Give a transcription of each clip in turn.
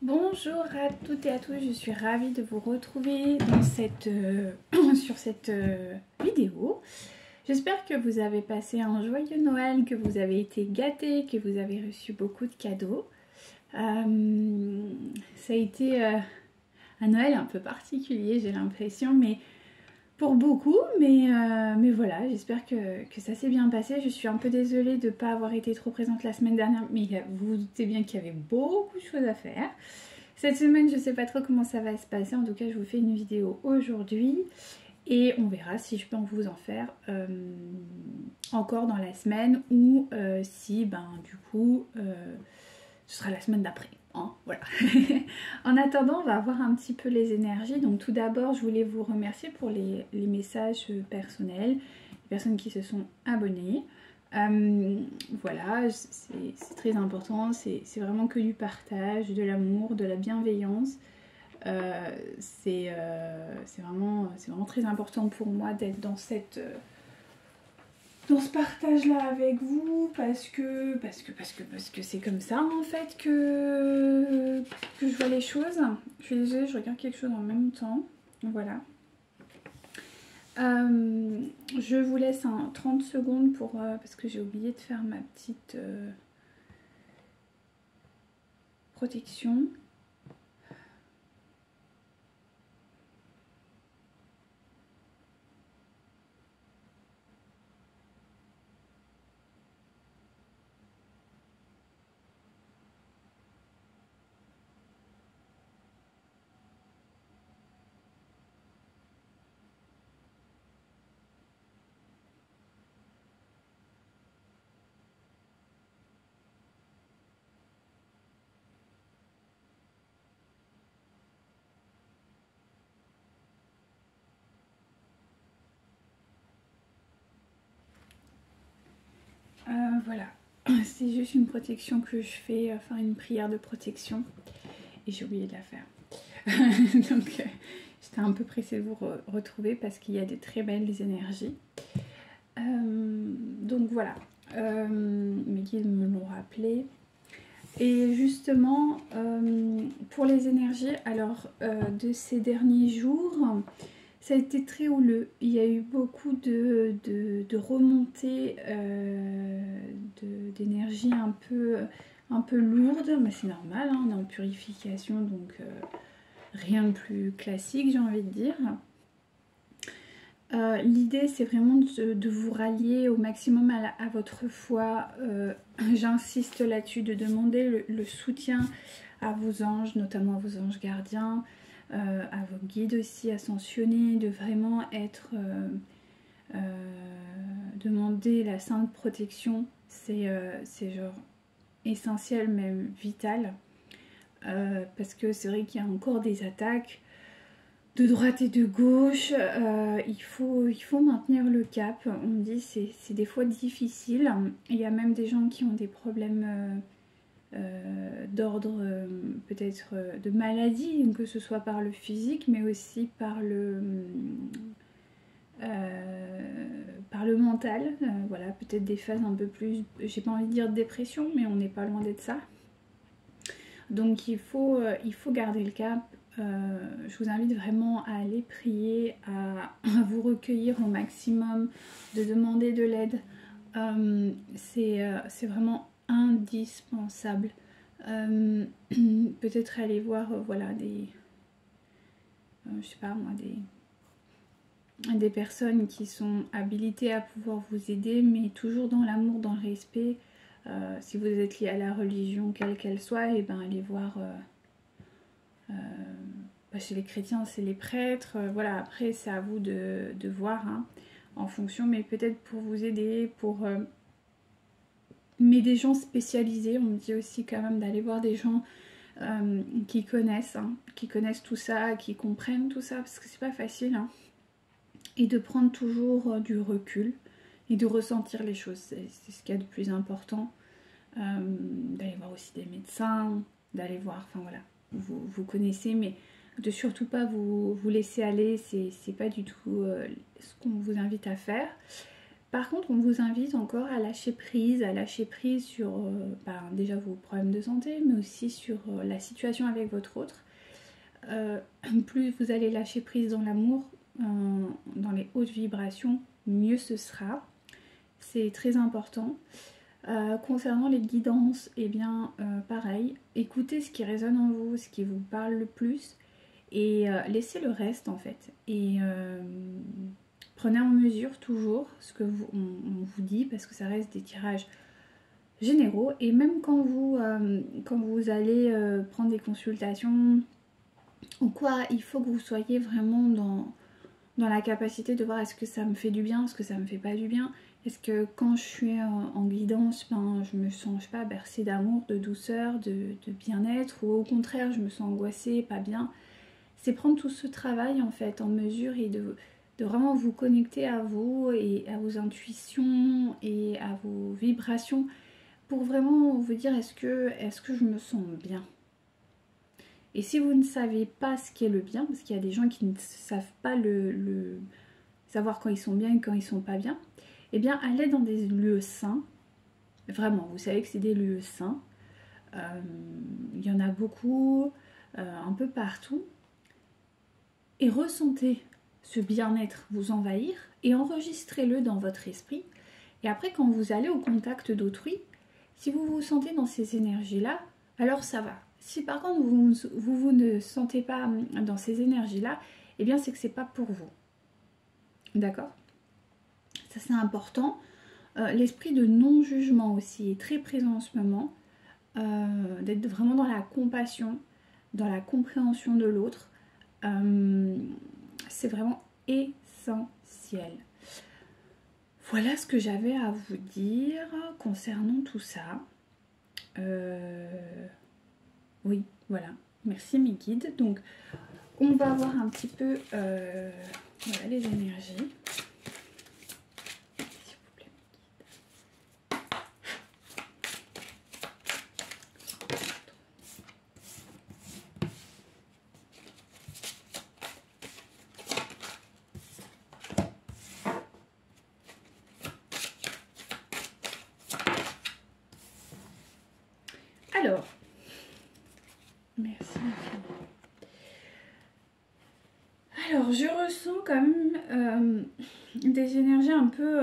Bonjour à toutes et à tous, je suis ravie de vous retrouver dans sur cette vidéo. J'espère que vous avez passé un joyeux Noël, que vous avez été gâtés, que vous avez reçu beaucoup de cadeaux. Ça a été un Noël un peu particulier, j'ai l'impression, mais pour beaucoup, mais voilà, j'espère que ça s'est bien passé. Je suis un peu désolée de ne pas avoir été trop présente la semaine dernière, mais vous vous doutez bien qu'il y avait beaucoup de choses à faire. Cette semaine, je ne sais pas trop comment ça va se passer, en tout cas je vous fais une vidéo aujourd'hui et on verra si je peux vous en faire encore dans la semaine ou si du coup ce sera la semaine d'après. Hein, voilà. En attendant, on va voir un petit peu les énergies. Donc tout d'abord, je voulais vous remercier pour les messages personnels, les personnes qui se sont abonnées. Voilà, c'est très important, c'est vraiment que du partage, de l'amour, de la bienveillance. C'est vraiment très important pour moi d'être dans ce partage là avec vous parce que c'est comme ça en fait que je vois les choses. Je suis désolée, je regarde quelque chose en même temps. Voilà. Je vous laisse 30 secondes pour parce que j'ai oublié de faire ma petite protection. Voilà, c'est juste une protection que je fais, enfin une prière de protection et j'ai oublié de la faire. Donc j'étais un peu pressée de vous retrouver parce qu'il y a des très belles énergies. Donc voilà, mes guides me l'ont rappelé. Et justement, pour les énergies, alors de ces derniers jours, ça a été très houleux. Il y a eu beaucoup de remontées d'énergie un peu lourde, mais c'est normal, hein, on est en purification, donc rien de plus classique, j'ai envie de dire. L'idée c'est vraiment de vous rallier au maximum à votre foi. J'insiste là-dessus, de demander le soutien à vos anges, notamment à vos anges gardiens, à vos guides aussi ascensionnés, de vraiment demander la sainte protection. C'est genre essentiel, même vital, parce que c'est vrai qu'il y a encore des attaques de droite et de gauche. Il faut maintenir le cap. On me dit c'est des fois difficile. Il y a même des gens qui ont des problèmes d'ordre peut-être de maladie, que ce soit par le physique mais aussi par le mental. Voilà, peut-être des phases un peu plus, j'ai pas envie de dire dépression, mais on n'est pas loin d'être ça. Donc il faut garder le cap. Je vous invite vraiment à aller prier, à vous recueillir au maximum, de demander de l'aide. C'est vraiment indispensable. Peut-être aller voir voilà je sais pas moi, des personnes qui sont habilitées à pouvoir vous aider, mais toujours dans l'amour, dans le respect. Si vous êtes lié à la religion quelle qu'elle soit, et ben allez voir chez les chrétiens c'est les prêtres, voilà, après c'est à vous de voir, hein, en fonction, mais peut-être pour vous aider, mais des gens spécialisés. On me dit aussi quand même d'aller voir des gens qui connaissent, hein, qui connaissent tout ça, qui comprennent tout ça, parce que c'est pas facile, hein. Et de prendre toujours du recul et de ressentir les choses, c'est ce qu'il y a de plus important. D'aller voir aussi des médecins, d'aller voir, enfin voilà, vous connaissez, mais de surtout pas vous laisser aller, c'est pas du tout ce qu'on vous invite à faire. Par contre, on vous invite encore à lâcher prise sur déjà vos problèmes de santé, mais aussi sur la situation avec votre autre. Plus vous allez lâcher prise dans l'amour, dans les hautes vibrations, mieux ce sera. C'est très important. Concernant les guidances, eh bien pareil, écoutez ce qui résonne en vous, ce qui vous parle le plus, et laissez le reste en fait. Et prenez en mesure toujours ce que on vous dit, parce que ça reste des tirages généraux. Et même quand vous allez prendre des consultations ou quoi, il faut que vous soyez vraiment dans la capacité de voir est-ce que ça me fait du bien, est-ce que ça me fait pas du bien. Est-ce que quand je suis en guidance, je me sens, je sais pas, bercée d'amour, de douceur, de bien-être, ou au contraire je me sens angoissée, pas bien. C'est prendre tout ce travail en fait en mesure et de vraiment vous connecter à vous et à vos intuitions et à vos vibrations pour vraiment vous dire est-ce que je me sens bien. Et si vous ne savez pas ce qu'est le bien, parce qu'il y a des gens qui ne savent pas savoir quand ils sont bien et quand ils sont pas bien, eh bien allez dans des lieux sains. Vraiment, vous savez que c'est des lieux sains. Il y en a beaucoup, un peu partout. Et ressentez ce bien-être vous envahir et enregistrez-le dans votre esprit. Et après, quand vous allez au contact d'autrui, si vous vous sentez dans ces énergies-là, alors ça va. Si par contre vous ne sentez pas dans ces énergies-là, eh bien c'est que c'est pas pour vous. D'accord ? Ça c'est important. L'esprit de non-jugement aussi est très présent en ce moment. D'être vraiment dans la compassion, dans la compréhension de l'autre. C'est vraiment essentiel. Voilà ce que j'avais à vous dire concernant tout ça. Oui, voilà. Merci mes guides. Donc, on va voir un petit peu voilà, les énergies. S'il vous plaît, mes guides. Alors, merci. Alors, je ressens quand même des énergies un peu...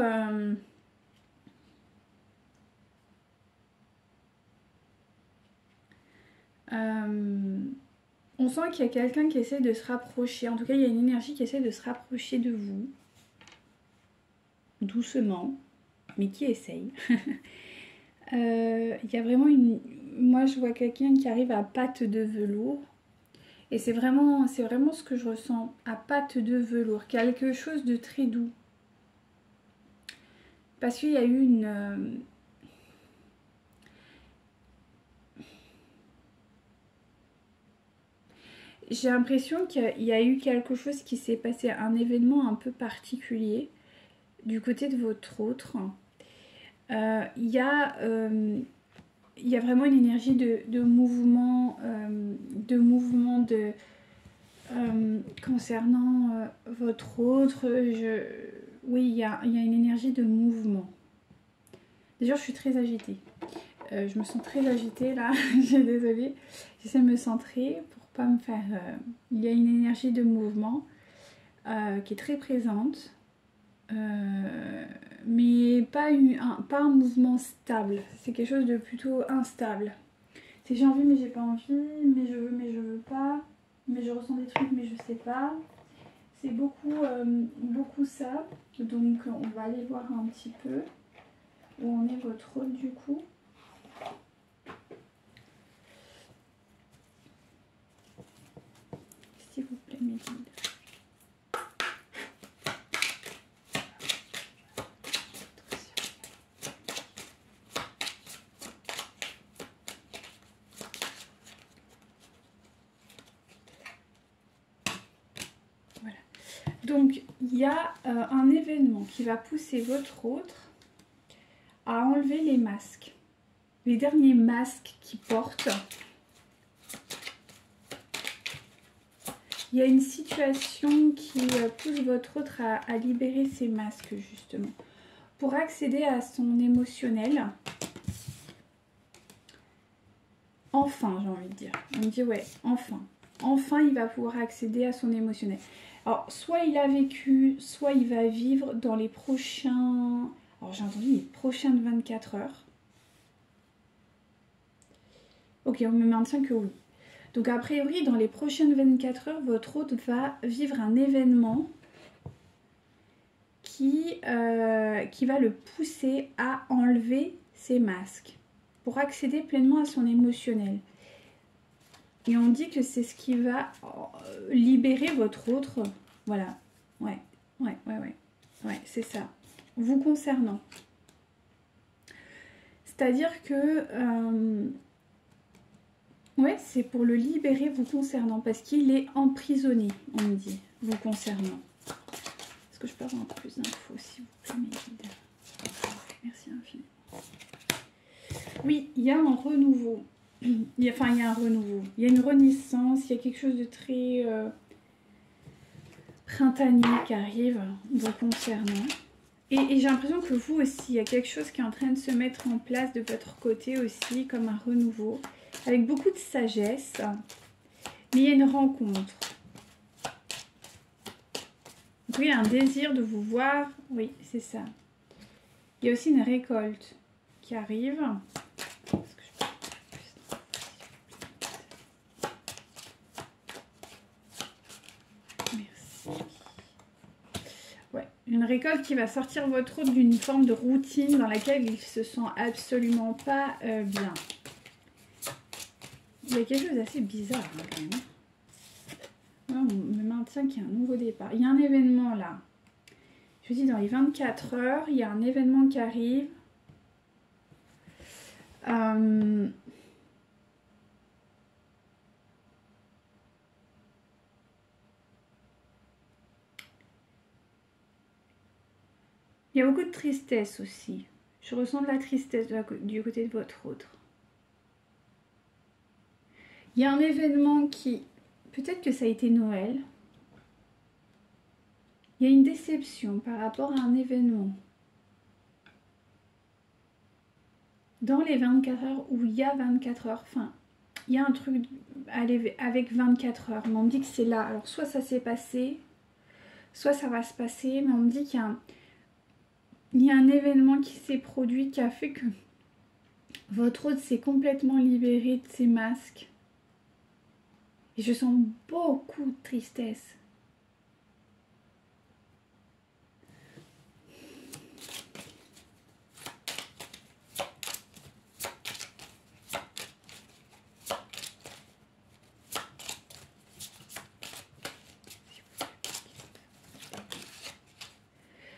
on sent qu'il y a quelqu'un qui essaie de se rapprocher. En tout cas, il y a une énergie qui essaie de se rapprocher de vous. Doucement, mais qui essaye. Il y a vraiment une... Moi, je vois quelqu'un qui arrive à pattes de velours. Et c'est vraiment ce que je ressens, à pattes de velours, quelque chose de très doux. Parce qu'il y a eu une... J'ai l'impression qu'il y a eu quelque chose qui s'est passé, un événement un peu particulier du côté de votre autre. Il y a vraiment une énergie de mouvement, concernant votre autre. Oui, il y a une énergie de mouvement. D'ailleurs, je suis très agitée. Je me sens très agitée là, je suis désolée. J'essaie de me centrer pour pas me faire... Il y a une énergie de mouvement qui est très présente. Mais pas un mouvement stable, c'est quelque chose de plutôt instable. C'est j'ai envie mais j'ai pas envie, mais je veux pas, mais je ressens des trucs mais je sais pas. C'est beaucoup ça, donc on va aller voir un petit peu où en est votre hôte du coup. S'il vous plaît mes guides. Donc, il y a un événement qui va pousser votre autre à enlever les masques. Les derniers masques qu'il porte. Il y a une situation qui pousse votre autre à libérer ces masques, justement. pour accéder à son émotionnel. Enfin, j'ai envie de dire. On me dit ouais, enfin. Enfin, il va pouvoir accéder à son émotionnel. Alors, soit il a vécu, soit il va vivre dans les prochains... Alors, j'ai entendu les prochaines 24 heures. Ok, on me maintient que oui. Donc, a priori, dans les prochaines 24 heures, votre hôte va vivre un événement qui va le pousser à enlever ses masques pour accéder pleinement à son émotionnel. Et on dit que c'est ce qui va libérer votre autre. Voilà. Ouais, c'est ça. Vous concernant. C'est-à-dire que... ouais, c'est pour le libérer vous concernant. Parce qu'il est emprisonné, on me dit, vous concernant. Est-ce que je peux avoir un peu plus d'infos, s'il vous plaît, mes guides? Merci infiniment. Oui, il y a un renouveau. Enfin, il y a un renouveau. Il y a une renaissance. Il y a quelque chose de très printanier qui arrive vous concernant. Et j'ai l'impression que vous aussi, il y a quelque chose qui est en train de se mettre en place de votre côté aussi, comme un renouveau. Avec beaucoup de sagesse. Mais il y a une rencontre. Donc, il y a un désir de vous voir. Oui, c'est ça. Il y a aussi une récolte qui arrive. Merci. Ouais, une récolte qui va sortir votre hôte d'une forme de routine dans laquelle il se sent absolument pas bien. Il y a quelque chose d'assez bizarre hein, quand même. On me maintient qu'il y a un nouveau départ. Il y a un événement là. Je vous dis dans les 24 heures, il y a un événement qui arrive. Il y a beaucoup de tristesse aussi. Je ressens de la tristesse du côté de votre autre. Il y a un événement qui... Peut-être que ça a été Noël. Il y a une déception par rapport à un événement. Dans les 24 heures où il y a 24 heures, enfin, il y a un truc avec 24 heures. Mais on me dit que c'est là. Alors, soit ça s'est passé, soit ça va se passer. Mais on me dit qu'il y a un événement qui s'est produit qui a fait que votre hôte s'est complètement libéré de ses masques. Et je sens beaucoup de tristesse.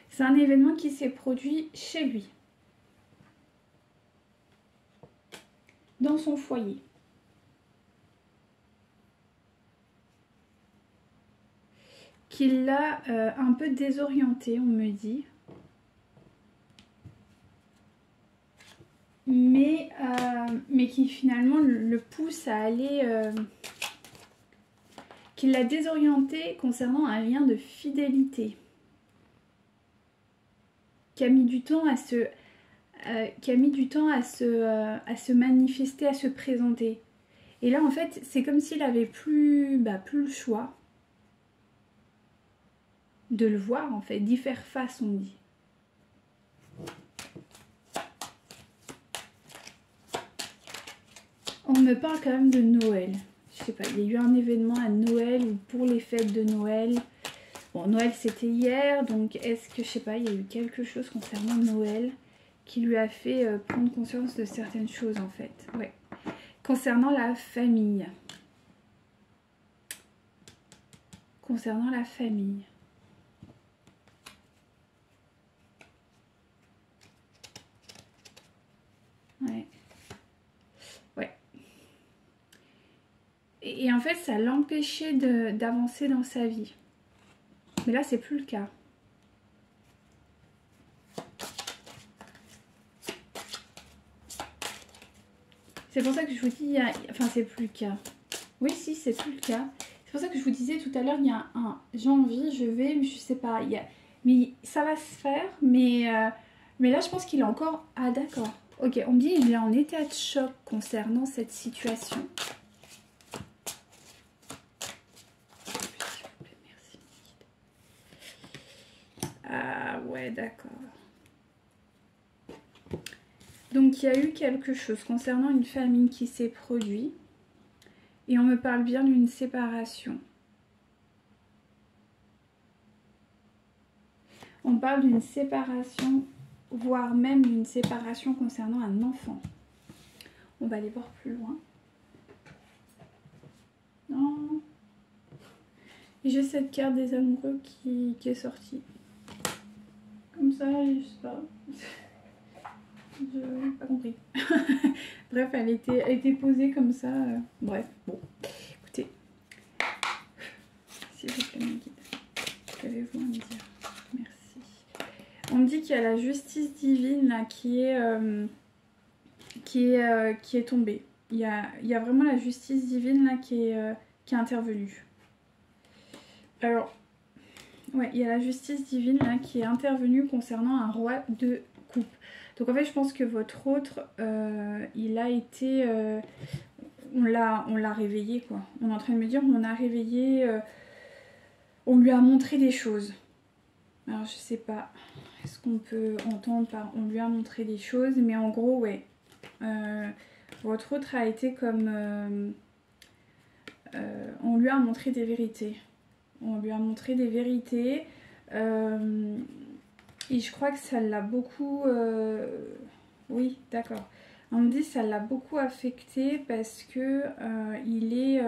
C'est un événement qui s'est produit chez lui. Dans son foyer. Qui l'a un peu désorienté, on me dit. Mais qui finalement le pousse à aller... qui l'a désorienté concernant un lien de fidélité. Qui a mis du temps à se... se manifester, à se présenter. Et là, en fait, c'est comme s'il avait plus le choix de le voir, en fait, d'y faire face, on dit. On me parle quand même de Noël. Je sais pas, il y a eu un événement à Noël ou pour les fêtes de Noël. Bon, Noël, c'était hier, donc est-ce que, je sais pas, il y a eu quelque chose concernant Noël qui lui a fait prendre conscience de certaines choses, en fait. Ouais. Concernant la famille. Concernant la famille. Ouais. Ouais. Et en fait, ça l'empêchait d'avancer dans sa vie. Mais là, c'est plus le cas. C'est pour ça que je vous dis... Enfin, c'est plus le cas. Oui, si, c'est plus le cas. C'est pour ça que je vous disais tout à l'heure, il y a un... J'ai envie, je vais, mais je sais pas. Mais ça va se faire, mais Mais là, je pense qu'il est encore... Ah, d'accord. Ok, on me dit qu'il est en état de choc concernant cette situation. Merci. Ah, ouais, d'accord. Donc, il y a eu quelque chose concernant une famine qui s'est produite. Et on me parle bien d'une séparation. On parle d'une séparation, voire même d'une séparation concernant un enfant. On va aller voir plus loin. Non. Et j'ai cette carte des amoureux qui est sortie. Comme ça, je sais pas. Je n'ai pas compris. Bref, elle était posée comme ça. Bref, bon. Écoutez. S'il vous plaît, mon guide. Qu'avez-vous à me dire? Merci. On me dit qu'il y a la justice divine là, qui est tombée. Il y a vraiment la justice divine là qui est intervenue. Alors, ouais, il y a la justice divine là qui est intervenue concernant un roi de coupe. Donc en fait, je pense que votre autre, il a été... on l'a réveillé, quoi. On est en train de me dire on a réveillé... on lui a montré des choses. Alors, je sais pas ce qu'on peut entendre par on lui a montré des choses. Mais en gros, ouais. Votre autre a été comme... on lui a montré des vérités. On lui a montré des vérités. Et je crois que ça l'a beaucoup... Oui, d'accord. On me dit que ça l'a beaucoup affecté parce que il est...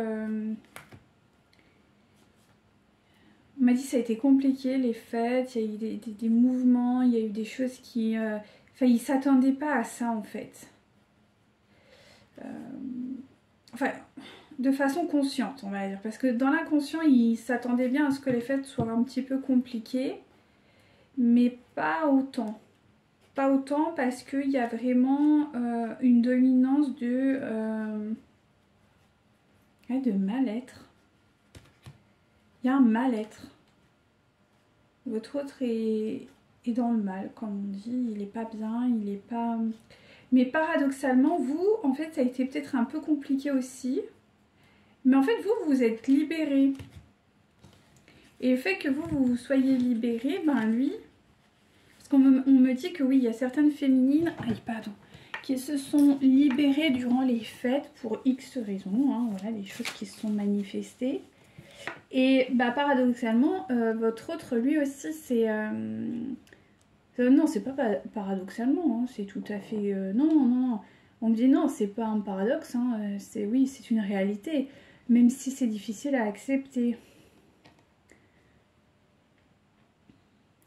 On m'a dit que ça a été compliqué, les fêtes, il y a eu des mouvements, il y a eu des choses qui... Enfin, il ne s'attendait pas à ça, en fait. Enfin, de façon consciente, on va dire. Parce que dans l'inconscient, il s'attendait bien à ce que les fêtes soient un petit peu compliquées. Mais pas autant. Pas autant parce qu'il y a vraiment une dominance de mal-être. Il y a un mal-être. Votre autre est dans le mal, comme on dit. Il n'est pas bien, il n'est pas... Mais paradoxalement, vous, en fait, ça a été peut-être un peu compliqué aussi. Mais en fait, vous êtes libéré. Et le fait que vous soyez libéré, ben lui... Parce qu'on me dit que oui, il y a certaines féminines... Aïe, pardon. Qui se sont libérées durant les fêtes pour X raisons. Hein, voilà, des choses qui se sont manifestées. Et bah, paradoxalement, votre autre, lui aussi, c'est... non, c'est pas paradoxalement, hein, c'est tout à fait... non. On me dit non, c'est pas un paradoxe, hein, oui, c'est une réalité. Même si c'est difficile à accepter.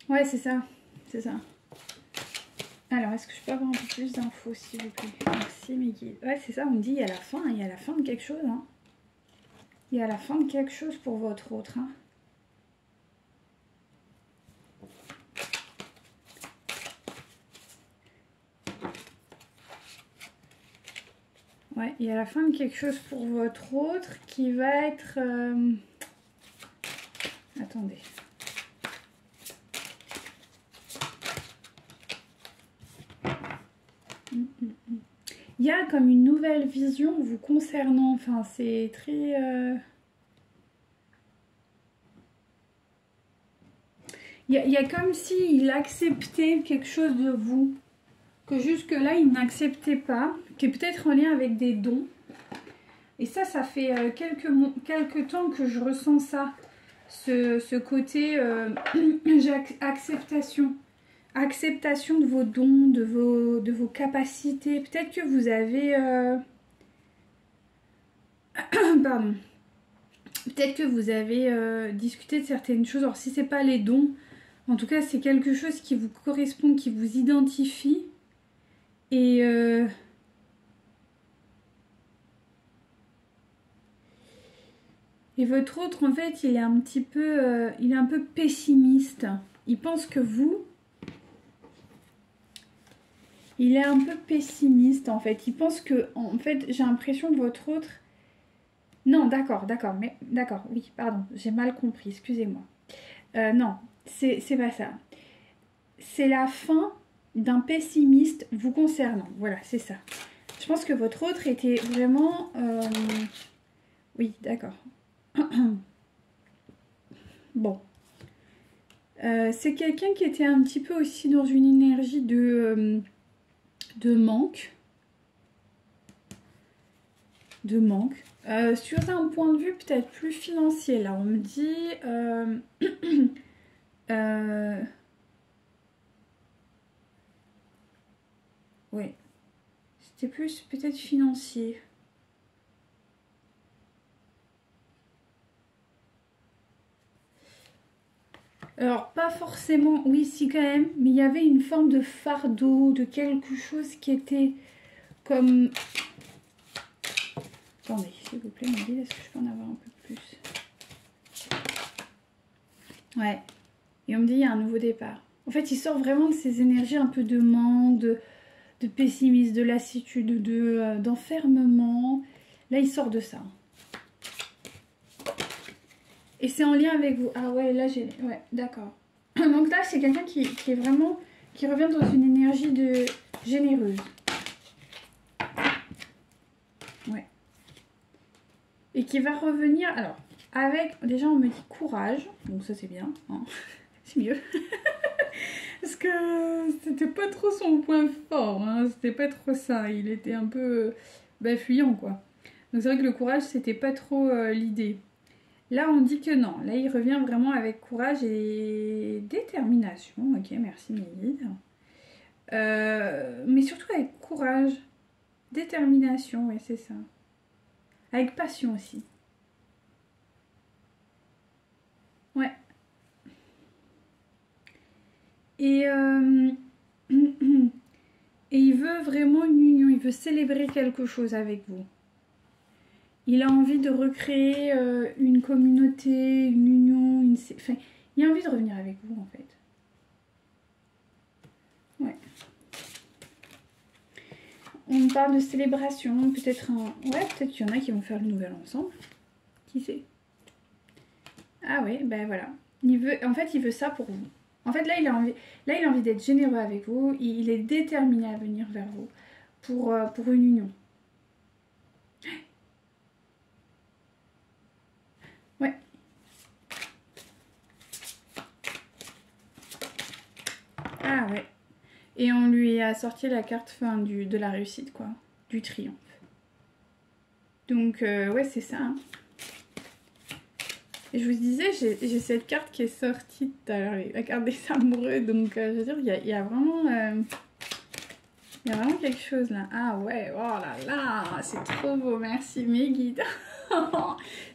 Ouais, c'est ça. C'est ça. Alors, est-ce que je peux avoir un peu plus d'infos, s'il vous plaît? Merci, mes guides. Ouais, c'est ça, on me dit il y a la fin, il y a la fin de quelque chose, hein. Il y a la fin de quelque chose pour votre autre, hein. Ouais, il y a la fin de quelque chose pour votre autre qui va être... Attendez. Il y a comme une nouvelle vision vous concernant. Enfin, c'est très... Il y a comme s'il acceptait quelque chose de vous. Que jusque-là, il n'acceptait pas. Qui est peut-être en lien avec des dons. Et ça fait quelques temps que je ressens ça. Ce côté acceptation. Acceptation de vos dons, de vos capacités. Peut-être que vous avez... Pardon. Peut-être que vous avez discuté de certaines choses. Alors si c'est pas les dons, en tout cas c'est quelque chose qui vous correspond, qui vous identifie. Et... Et votre autre, en fait, il est un petit peu... il est un peu pessimiste. Il pense que vous... Il est un peu pessimiste, en fait. Il pense que... En fait, j'ai l'impression que votre autre... Non, d'accord, mais... D'accord, oui, pardon. J'ai mal compris, excusez-moi. Non, c'est pas ça. C'est la fin d'un pessimiste vous concernant. Voilà, c'est ça. Je pense que votre autre était vraiment... Oui, d'accord. Bon. C'est quelqu'un qui était un petit peu aussi dans une énergie de manque. Sur un point de vue peut-être plus financier, là, on me dit... oui, c'était plus peut-être financier. Alors, pas forcément, oui, si quand même, mais il y avait une forme de fardeau, de quelque chose qui était comme... Attendez, s'il vous plaît, Maggie, est-ce que je peux en avoir un peu plus? Ouais. Et on me dit, il y a un nouveau départ. En fait, il sort vraiment de ces énergies un peu de manque, de pessimisme, de lassitude, d'enfermement. Là, il sort de ça. Et c'est en lien avec vous. Ah ouais, là, j'ai... Ouais, d'accord. Donc là, c'est quelqu'un qui est vraiment... qui revient dans une énergie de généreuse. Ouais. Et qui va revenir... Alors, avec... Déjà, on me dit courage. Donc ça, c'est bien. Hein. C'est mieux. Parce que c'était pas trop son point fort. Hein. C'était pas trop ça. Il était un peu fuyant, quoi. Donc c'est vrai que le courage, c'était pas trop l'idée. Là, on dit que non. Là, il revient vraiment avec courage et détermination. Ok, merci mes guides. Mais surtout avec courage, détermination, oui, c'est ça. Avec passion aussi. Ouais. Et il veut vraiment une union. Il veut célébrer quelque chose avec vous. Il a envie de recréer une communauté, une union, enfin, il a envie de revenir avec vous en fait. Ouais. On parle de célébration, peut-être un... Ouais, peut-être qu'il y en a qui vont faire le nouvel an ensemble. Qui sait? Ah ouais, ben voilà. En fait, il veut ça pour vous. En fait, là, il a envie d'être généreux avec vous. Il est déterminé à venir vers vous pour une union. Ouais. Ah ouais. Et on lui a sorti la carte de la réussite, quoi. Du triomphe. Donc, ouais, c'est ça. Hein. Et je vous disais, j'ai cette carte qui est sortie tout à l'heure, la carte des amoureux. Donc, je veux dire, il y a vraiment... il y a vraiment quelque chose là. Ah ouais, oh là là, c'est trop beau, merci mes guides.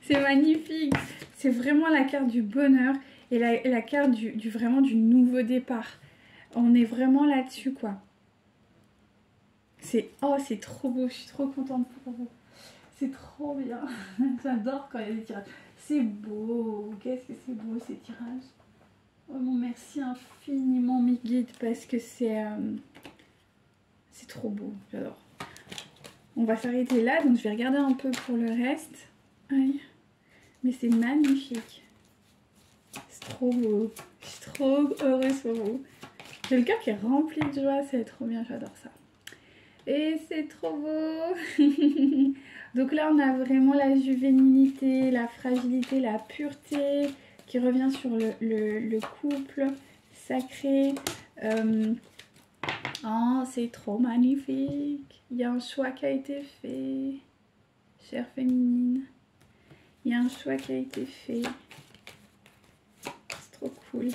C'est magnifique. C'est vraiment la carte du bonheur et la carte vraiment du nouveau départ. On est vraiment là-dessus, quoi. Oh, c'est trop beau, je suis trop contente pour vous. C'est trop bien. J'adore quand il y a des tirages. C'est beau. Qu'est-ce que c'est beau ces tirages. Oh mon merci infiniment mes guides parce que c'est trop beau. J'adore. On va s'arrêter là, donc je vais regarder un peu pour le reste. Aïe. Mais c'est magnifique. C'est trop beau. Je suis trop heureuse pour vous. J'ai le cœur qui est rempli de joie, c'est trop bien, j'adore ça. Et c'est trop beau. Donc là, on a vraiment la juvénilité, la fragilité, la pureté qui revient sur le couple sacré. Oh, c'est trop magnifique. Il y a un choix qui a été fait, chère féminine. Il y a un choix qui a été fait. C'est trop cool.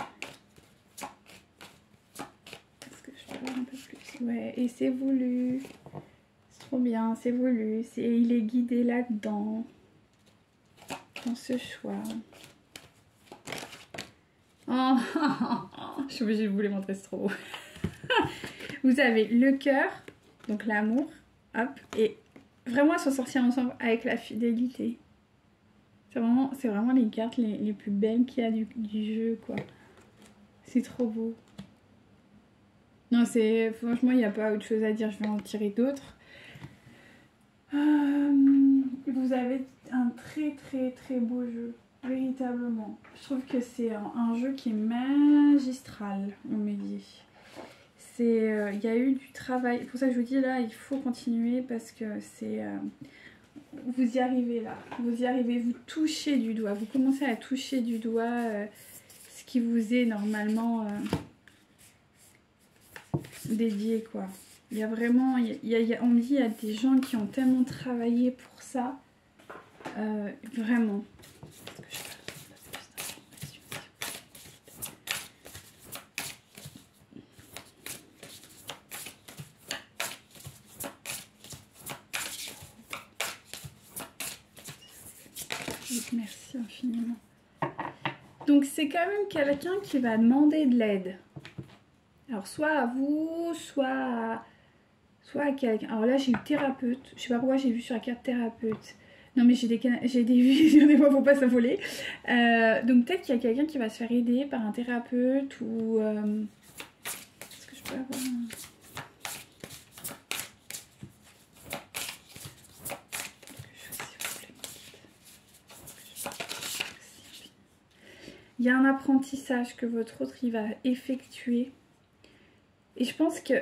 Est-ce que je peux voir un peu plus? Ouais, et c'est voulu. C'est trop bien, c'est voulu. Il est guidé là-dedans. Dans ce choix. Oh, je suis obligée de vous les montrer, c'est trop beau. Vous avez le cœur, donc l'amour, hop, et vraiment elles sont sorties ensemble avec la fidélité. C'est vraiment les cartes les plus belles qu'il y a du jeu, quoi. C'est trop beau. Non, franchement, il n'y a pas autre chose à dire, je vais en tirer d'autres. Vous avez un très très très beau jeu, véritablement. Je trouve que c'est un jeu qui est magistral, on me dit. il y a eu du travail. Pour ça que je vous dis là, il faut continuer parce que c'est... vous y arrivez là. Vous y arrivez, vous touchez du doigt. Vous commencez à toucher du doigt ce qui vous est normalement dédié, quoi. Il y a vraiment... on me dit, il y a des gens qui ont tellement travaillé pour ça. Vraiment. Merci infiniment. Donc c'est quand même quelqu'un qui va demander de l'aide. Alors soit à vous, soit à quelqu'un. Alors là j'ai eu thérapeute. Je sais pas pourquoi j'ai vu sur la carte thérapeute. Non mais j'ai des visions, des fois faut pas s'affoler. Donc peut-être qu'il y a quelqu'un qui va se faire aider par un thérapeute ou... Est-ce que je peux avoir un... Il y a un apprentissage que votre autre il va effectuer. Et je pense que...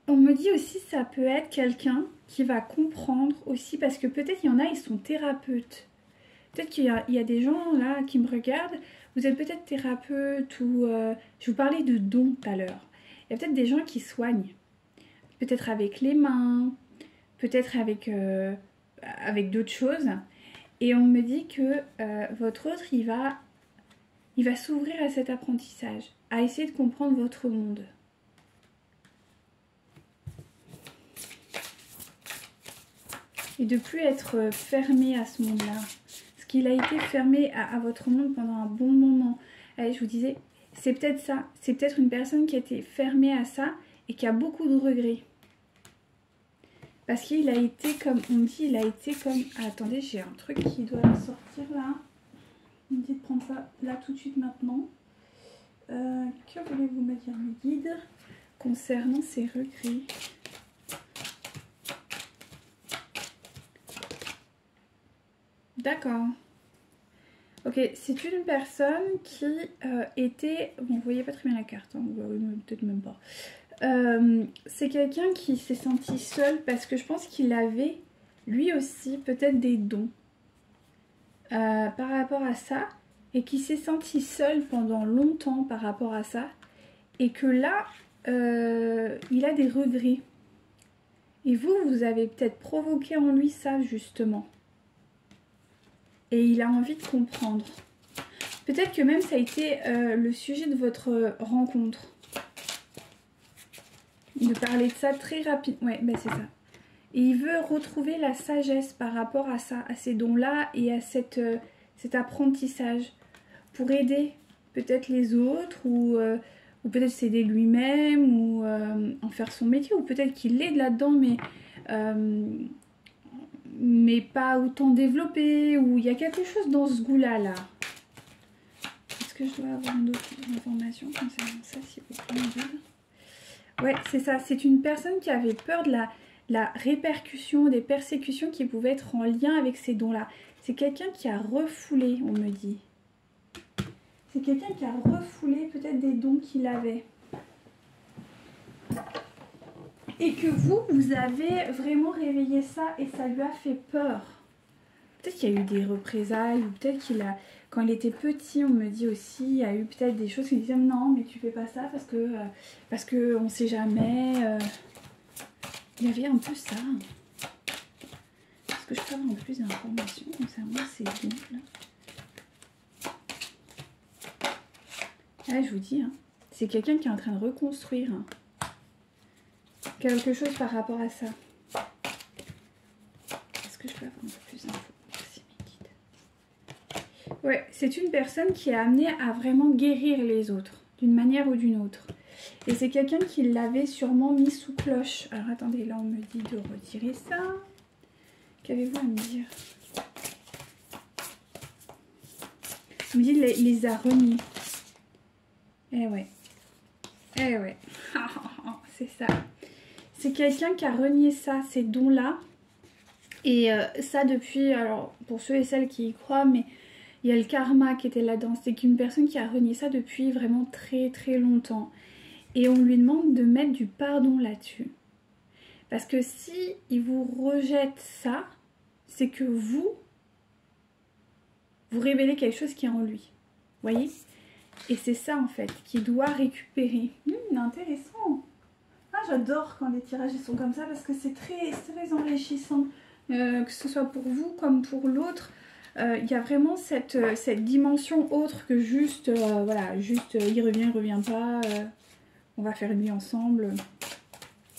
On me dit aussi ça peut être quelqu'un qui va comprendre aussi. Parce que peut-être il y en a, ils sont thérapeutes. Peut-être qu'il y a des gens là qui me regardent. Vous êtes peut-être thérapeute ou... je vous parlais de dons tout à l'heure. Il y a peut-être des gens qui soignent. Peut-être avec les mains. Peut-être avec d'autres choses. Et on me dit que votre autre il va s'ouvrir à cet apprentissage, à essayer de comprendre votre monde. Et de plus être fermé à ce monde-là. Parce qu'il a été fermé à votre monde pendant un bon moment. Allez, je vous disais, c'est peut-être ça. C'est peut-être une personne qui a été fermée à ça et qui a beaucoup de regrets. Parce qu'il a été comme, on me dit, il a été comme... Ah, attendez, j'ai un truc qui doit sortir là. On me dit de prendre ça là tout de suite maintenant. Que voulez-vous me dire, mes guides, concernant ces regrets? D'accord. Ok, c'est une personne qui était... Bon, vous voyez pas très bien la carte, hein, peut-être même pas. C'est quelqu'un qui s'est senti seul parce que je pense qu'il avait, lui aussi, peut-être des dons par rapport à ça. Et qui s'est senti seul pendant longtemps par rapport à ça. Et que là, il a des regrets. Et vous avez peut-être provoqué en lui ça, justement. Et il a envie de comprendre. Peut-être que même ça a été le sujet de votre rencontre. De parler de ça très rapidement. Ouais, ben c'est ça. Et il veut retrouver la sagesse par rapport à ça, à ces dons-là et à cet apprentissage. Pour aider peut-être les autres ou peut-être s'aider lui-même ou en faire son métier. Ou peut-être qu'il l'aide là-dedans mais pas autant développé, ou il y a quelque chose dans ce goût-là, là. Est-ce que je dois avoir d'autres informations concernant ça, s'il vous plaît? Ouais, c'est ça. C'est une personne qui avait peur de la répercussion, des persécutions qui pouvaient être en lien avec ces dons-là. C'est quelqu'un qui a refoulé, on me dit. C'est quelqu'un qui a refoulé peut-être des dons qu'il avait. Et que vous avez vraiment réveillé ça et ça lui a fait peur. Peut-être qu'il y a eu des représailles ou peut-être qu'il a... Quand il était petit, on me dit aussi, il y a eu peut-être des choses qui disaient non, mais tu fais pas ça parce que on sait jamais. Il y avait un peu ça. Est-ce que je peux avoir plus d'informations concernant ces dons-là? Ah, je vous dis, hein, c'est quelqu'un qui est en train de reconstruire quelque chose par rapport à ça. Est-ce que je peux avoir un peu plus d'infos? Merci, mes guides. Ouais, c'est une personne qui est amenée à vraiment guérir les autres, d'une manière ou d'une autre. Et c'est quelqu'un qui l'avait sûrement mis sous cloche. Alors attendez, là on me dit de retirer ça. Qu'avez-vous à me dire? On me dit qu'il les a reniés. Eh ouais. Eh ouais. C'est ça. C'est quelqu'un qui a renié ça, ces dons-là. Et ça depuis, alors pour ceux et celles qui y croient, mais il y a le karma qui était là-dedans. C'est qu'une personne qui a renié ça depuis vraiment très très longtemps. Et on lui demande de mettre du pardon là-dessus. Parce que si il vous rejette ça, c'est que vous révélez quelque chose qui est en lui. Vous voyez? Et c'est ça en fait qu'il doit récupérer. Intéressant. Ah, j'adore quand les tirages sont comme ça parce que c'est très enrichissant. Que ce soit pour vous comme pour l'autre. Il y a vraiment cette dimension autre que juste, voilà, juste il revient pas, on va faire une nuit ensemble.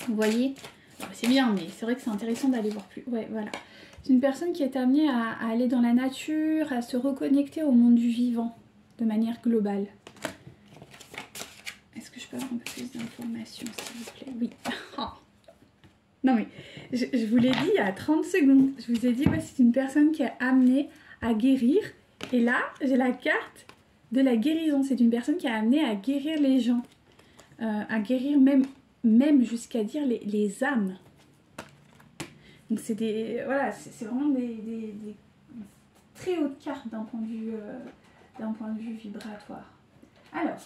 Vous voyez? C'est bien, mais c'est vrai que c'est intéressant d'aller voir plus. Ouais, voilà. C'est une personne qui est amenée à aller dans la nature, à se reconnecter au monde du vivant de manière globale. Est-ce que je peux avoir un peu plus d'informations, s'il vous plaît? Oui. Non mais, je vous l'ai dit il y a 30 secondes. Je vous ai dit, ouais, c'est une personne qui est amenée à guérir. Et là, j'ai la carte de la guérison. C'est une personne qui est amenée à guérir les gens. À guérir même jusqu'à dire les âmes. Donc c'est des, voilà, c'est vraiment des très hautes cartes d'un point de vue vibratoire. Alors,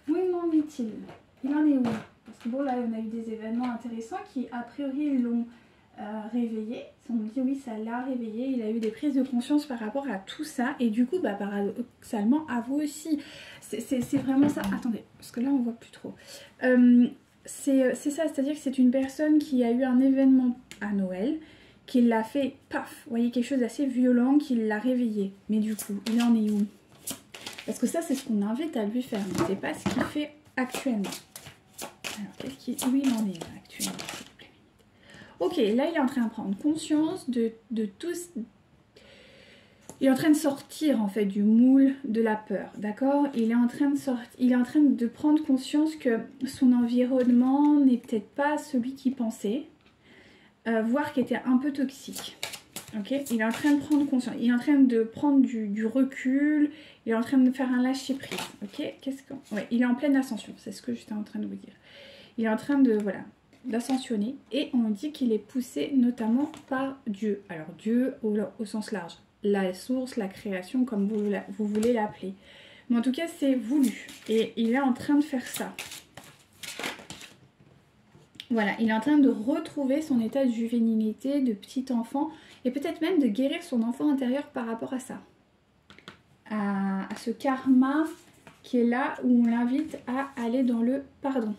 où en est-il? Il en est où? Parce que bon, là on a eu des événements intéressants qui a priori l'ont réveillé. On me dit oui, ça l'a réveillé. Il a eu des prises de conscience par rapport à tout ça. Et du coup, bah, paradoxalement, à vous aussi. C'est vraiment ça. Attendez, parce que là on voit plus trop. C'est ça, c'est-à-dire que c'est une personne qui a eu un événement à Noël, qui l'a fait, paf, vous voyez, quelque chose d'assez violent, qui l'a réveillé. Mais du coup, il en est où? Parce que ça, c'est ce qu'on invite à lui faire, mais c'est pas ce qu'il fait actuellement. Alors, où il en est là, actuellement, s'il vous plaît? Ok, là, il est en train de prendre conscience de tout... Il est en train de sortir, en fait, du moule de la peur, d'accord? Il est en train de prendre conscience que son environnement n'est peut-être pas celui qu'il pensait, voire qui était un peu toxique. Ok, il est en train de prendre conscience, il est en train de prendre du recul, il est en train de faire un lâcher prise. Ok, ouais, il est en pleine ascension, c'est ce que j'étais en train de vous dire. Il est en train de, voilà, d'ascensionner et on dit qu'il est poussé notamment par Dieu. Alors Dieu au sens large, la source, la création, comme vous voulez l'appeler. Mais en tout cas, c'est voulu et il est en train de faire ça. Voilà, il est en train de retrouver son état de juvénilité, de petit enfant, et peut-être même de guérir son enfant intérieur par rapport à ça. À ce karma qui est là, où on l'invite à aller dans le pardon.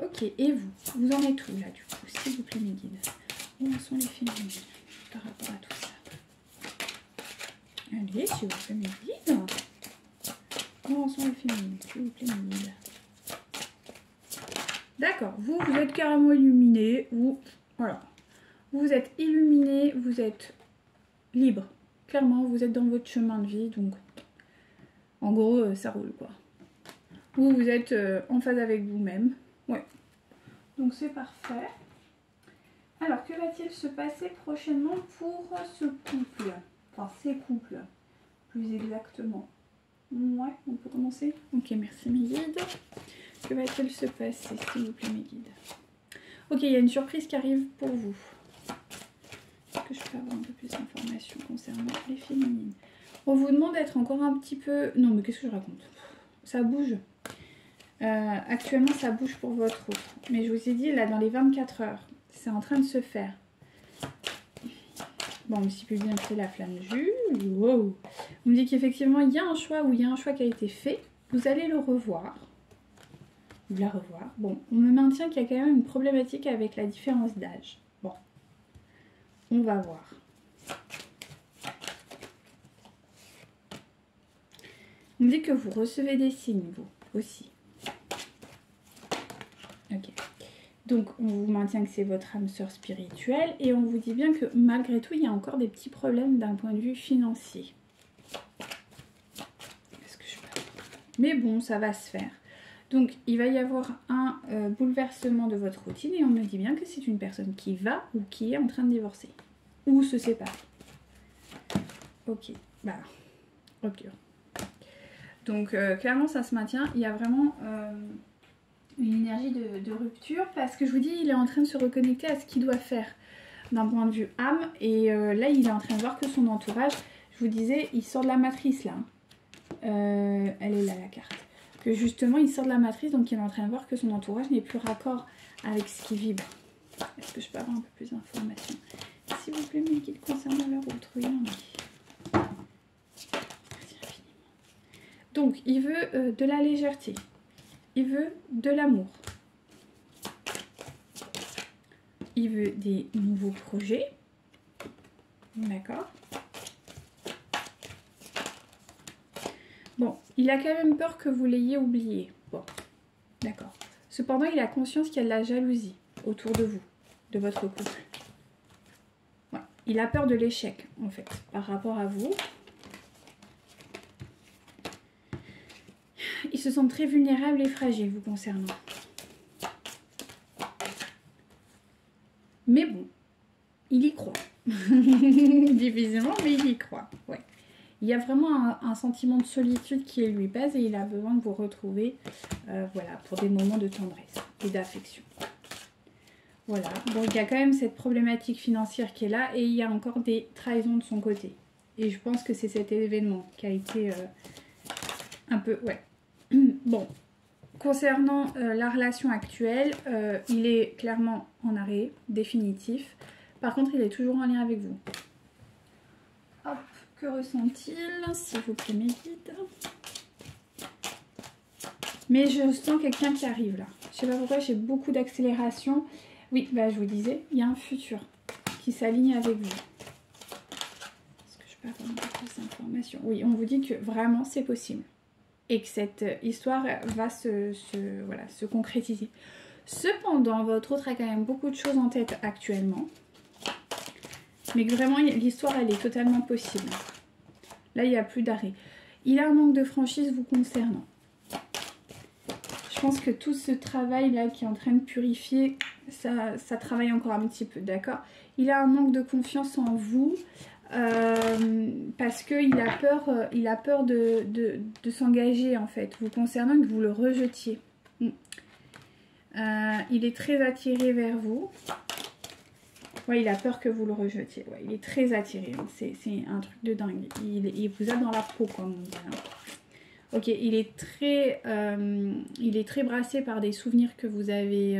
Ok, et vous en êtes où là du coup, s'il vous plaît mes guides? Où en sont les féminines par rapport à tout ça? Allez, s'il vous plaît mes guides. Où en sont les féminines, s'il vous plaît mes guides? D'accord, vous êtes carrément illuminé, voilà, vous êtes illuminé, vous êtes libre. Clairement, vous êtes dans votre chemin de vie, donc en gros, ça roule quoi. Vous êtes en phase avec vous-même, ouais. Donc c'est parfait. Alors, que va-t-il se passer prochainement pour ce couple? Enfin, ces couples, plus exactement. Ouais, on peut commencer? Ok, merci mes guides. Que va-t-il se passer, s'il vous plaît, mes guides? Ok, il y a une surprise qui arrive pour vous. Est-ce que je peux avoir un peu plus d'informations concernant les féminines? On vous demande d'être encore un petit peu... Non, mais qu'est-ce que je raconte? Ça bouge. Actuellement, ça bouge pour votre autre. Mais je vous ai dit, là, dans les 24 heures, c'est en train de se faire. Bon, on s'y peut bien créer la flamme jus. Wow. On me dit qu'effectivement, il y a un choix ou il y a un choix qui a été fait. Vous allez le revoir. Vous la revoir. Bon, on me maintient qu'il y a quand même une problématique avec la différence d'âge. Bon, on va voir. On me dit que vous recevez des signes, vous aussi. Ok. Donc, on vous maintient que c'est votre âme sœur spirituelle et on vous dit bien que malgré tout, il y a encore des petits problèmes d'un point de vue financier. Est-ce que je peux... Mais bon, ça va se faire. Donc, il va y avoir un bouleversement de votre routine et on me dit bien que c'est une personne qui va ou qui est en train de divorcer. Ou se séparer. Ok, bah, rupture. Donc, clairement, ça se maintient. Il y a vraiment une énergie de rupture parce que je vous dis, il est en train de se reconnecter à ce qu'il doit faire d'un point de vue âme. Et là, il est en train de voir que son entourage, je vous disais, il sort de la matrice là. Elle est là, la carte. Que justement il sort de la matrice, donc il est en train de voir que son entourage n'est plus raccord avec ce qui vibre. Est-ce que je peux avoir un peu plus d'informations? S'il vous plaît, mes guides concernant leur autrui. Merci infiniment. Donc il veut de la légèreté. Il veut de l'amour. Il veut des nouveaux projets. D'accord. Bon, il a quand même peur que vous l'ayez oublié. Bon, d'accord. Cependant, il a conscience qu'il y a de la jalousie autour de vous, de votre couple. Ouais. Il a peur de l'échec, en fait, par rapport à vous. Il se sent très vulnérable et fragile vous concernant. Mais bon, il y croit. Difficilement, mais il y croit. Ouais. Il y a vraiment un sentiment de solitude qui lui pèse et il a besoin de vous retrouver voilà, pour des moments de tendresse et d'affection. Voilà. Bon, il y a quand même cette problématique financière qui est là et il y a encore des trahisons de son côté. Et je pense que c'est cet événement qui a été un peu... Ouais. Bon. Concernant la relation actuelle, il est clairement en arrêt définitif. Par contre, il est toujours en lien avec vous. Hop. Que ressent-il, s'il vous plaît, mes guides? Mais je sens quelqu'un qui arrive là. Je sais pas pourquoi, j'ai beaucoup d'accélération. Oui, bah, je vous disais, il y a un futur qui s'aligne avec vous. Est-ce que je peux avoir un peu plus d'informations? Oui, on vous dit que vraiment c'est possible. Et que cette histoire va se concrétiser. Cependant, votre autre a quand même beaucoup de choses en tête actuellement. Mais que vraiment, l'histoire, elle est totalement possible. Là, il n'y a plus d'arrêt. Il a un manque de franchise vous concernant. Je pense que tout ce travail-là qui est en train de purifier, ça travaille encore un petit peu, d'accord? Il a un manque de confiance en vous parce qu'il a peur de s'engager, en fait, vous concernant, et que vous le rejetiez. Il est très attiré vers vous. Ouais, il a peur que vous le rejetiez. Ouais, il est très attiré. C'est un truc de dingue. Il vous a dans la peau, comme on dit. Hein. Ok, il est très brassé par des souvenirs que vous avez,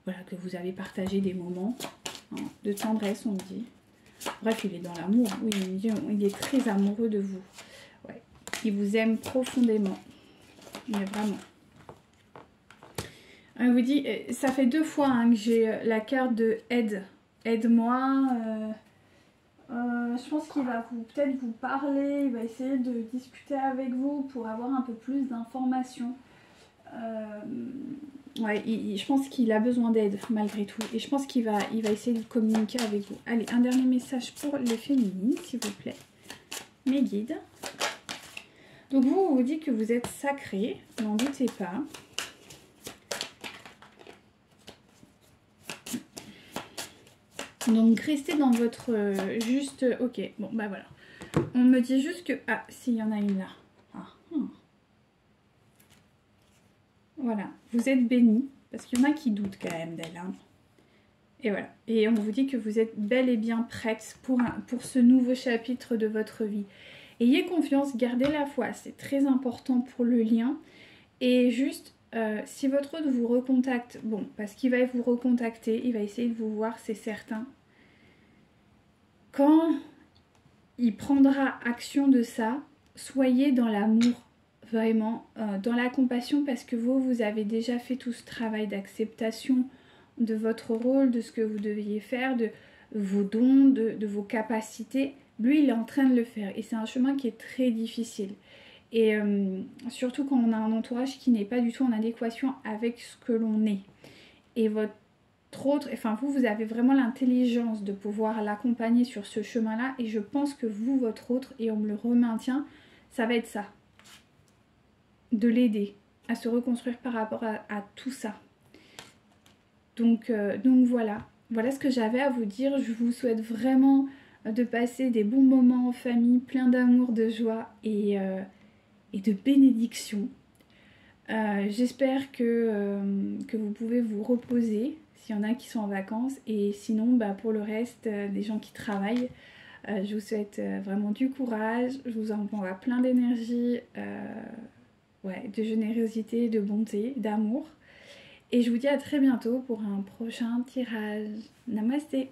voilà, que vous avez partagé des moments hein, de tendresse, on me dit. Bref, il est dans l'amour. Oui, il est très amoureux de vous. Ouais, il vous aime profondément. Mais vraiment. On vous dit, ça fait 2 fois hein, que j'ai la carte de aide. Aide-moi. Je pense qu'il va peut-être vous parler. Il va essayer de discuter avec vous pour avoir un peu plus d'informations. Ouais, je pense qu'il a besoin d'aide malgré tout. Et je pense qu'il va essayer de communiquer avec vous. Allez, un dernier message pour les féminines, s'il vous plaît. Mes guides. Donc vous, vous dites que vous êtes sacrés. N'en doutez pas. Donc restez dans votre juste... Ok, bon bah voilà. On me dit juste que... Ah, s'il y en a une là. Ah, Voilà, vous êtes bénis. Parce qu'il y en a qui doutent quand même d'elle. Hein. Et voilà. Et on vous dit que vous êtes bel et bien prête pour ce nouveau chapitre de votre vie. Ayez confiance, gardez la foi. C'est très important pour le lien. Et juste... si votre hôte vous recontacte, bon, parce qu'il va vous recontacter, il va essayer de vous voir, c'est certain. Quand il prendra action de ça, soyez dans l'amour, vraiment, dans la compassion, parce que vous avez déjà fait tout ce travail d'acceptation de votre rôle, de ce que vous deviez faire, de vos dons, de vos capacités. Lui, il est en train de le faire et c'est un chemin qui est très difficile. Et surtout quand on a un entourage qui n'est pas du tout en adéquation avec ce que l'on est. Et votre autre, enfin vous avez vraiment l'intelligence de pouvoir l'accompagner sur ce chemin-là. Et je pense que vous, votre autre, et on me le remaintient, ça va être ça. De l'aider à se reconstruire par rapport à tout ça. Donc voilà. Voilà ce que j'avais à vous dire. Je vous souhaite vraiment de passer des bons moments en famille, plein d'amour, de joie et de bénédiction. J'espère que vous pouvez vous reposer s'il y en a qui sont en vacances et sinon bah, pour le reste des gens qui travaillent je vous souhaite vraiment du courage, je vous envoie plein d'énergie de générosité, de bonté, d'amour. Et je vous dis à très bientôt pour un prochain tirage. Namasté.